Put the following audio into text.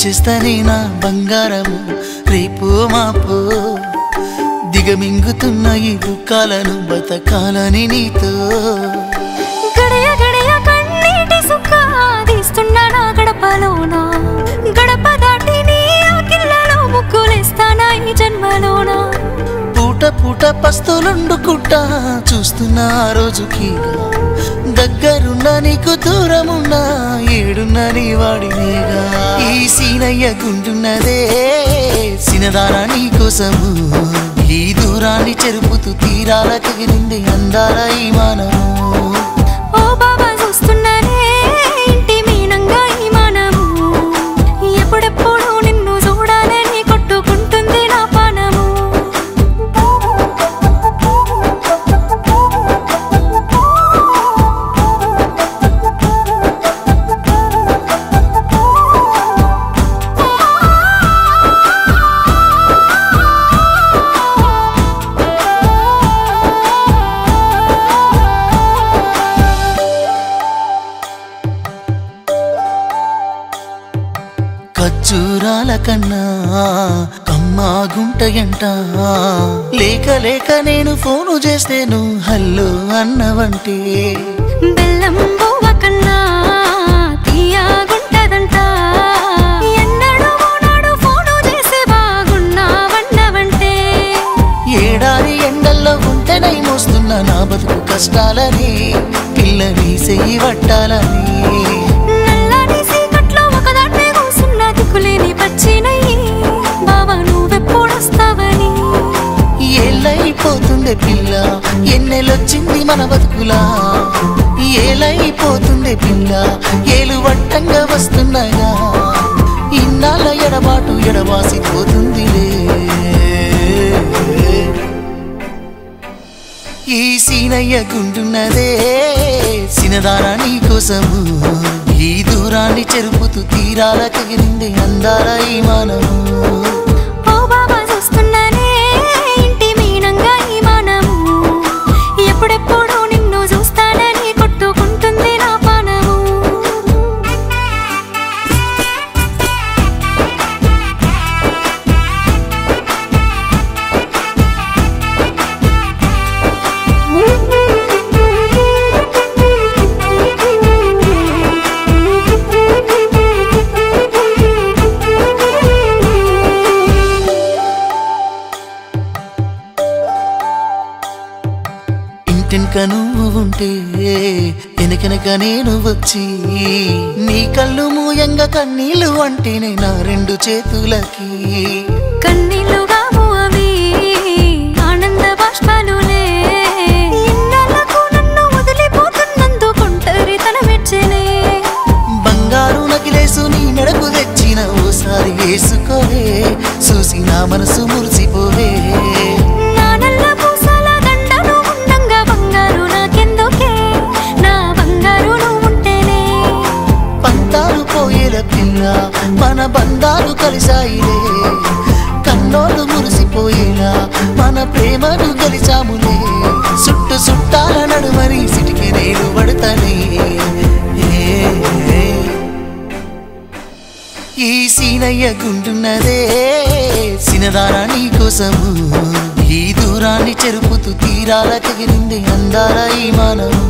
చేస్తానే నా బంగారము రేపు మాపు దిగమింగుతున్న ఈ దుఃఖాలను బతకాలని నీతో గడయ గడయ కన్నీటి సుఖ తీస్తున్నా నా గడపలోనా గడప దాటి నీ ఆకిళ్ళలో ముగ్గులేస్తానా ఈ జన్మలోనా పూట పూట పస్తులుండుకుంటా చూస్తున్నా ఆ రోజుకి దగ్గరున్నా నీకు దూరమున్నా ఏడున్నా నీ వాడినేగా ఈ సీనయ్య గుండున్నదే సినదారా నీ కోసము ఈ దూరాన్ని చెరుపుతూ తీరాల కగిరింది అందాల ఈ మానము ఓ బాబా చూస్తున్నానే ఇంటి మీనంగా ఈ మానము ఎప్పుడెప్పుడు నిన్ను చూడాలని కొట్టుకుంటుంది నా పానము ఖర్జూరాల కన్నా కమ్మా గుంటయంట లేక లేక నేను ఫోను చేస్తేను హల్లో అన్నవంటే బెల్లం బువ్వ కన్నా తీయగుంటదంట ఎన్నడూ నాడు ఫోను చేసి బాగున్నావన్నవంటే ఏడాది ఎండల్లో ఉంటేనై మోస్తున్నా నా బతుకు కష్టాలని పిల్లని చెయ్యి పట్టాలని నల్లని సీకట్లో ఒకదాన్నే కూసున్నా దిక్కులేని పచ్చినయ్యి బాబా నువ్వెప్పుడొస్తావని ఏళ్ళైపోతుందే పిల్ల ఎన్నెలొచ్చింది మన బతుకులా ఏలైపోతుందే పిల్ల ఏలు వట్టంగా వస్తున్నాగా ఇన్నాళ్ళ ఎడబాటు ఎడవాసిపోతుందిలే ఈ సీనయ్య గుండున్నదే సినదారా నీ కోసము ఈ దూరాన్ని చెరుపుతూ తీరాల కగిరింది అందాల ఈ మానము ఓ బాబా చూస్తున్నానే ఇంటి మీనంగా ఈ మానము ఎప్పుడెప్పుడు నిన్ను చూస్తానని కొట్టుకుంటుంది నా పానము ఇంటినక నువ్వు ఉంటే వెనకనక నేను వచ్చి నీ కళ్ళు మూయంగా కన్నీళ్ళు అంటేనే నా రెండు చేతులకి కన్నీళ్ళుగాము అవి ఆనంద బాష్పాలులే ఇన్నాళ్ళకు నన్ను వదిలిపోతున్నందుకుంటరి తన మెచ్చనే బంగారు నకిలేసు నీ మెడకు తెచ్చిన ఓసారి వేసుకోవే చూసి నా మనసు మురిసిపోవే నా నల్ల పూసల దండను ఉండంగా బంగారు నాకెందుకే నా బంగారు నువ్వుంటేనే పంతాలు పోయేల పిల్ల మన బంధాలు కలిసాయిలే కన్నోళ్ళు మురిసిపోయేలా మన ప్రేమను కలిసాములే చుట్టు చుట్టాల నడుమని సిటికి నేను పడతానే ఈ సీనయ్య గుండున్నదే సినదారా నీ కోసము ఈ దూరాన్ని చెరుపుతూ తీరాల కగిరింది అందాల ఈ మానము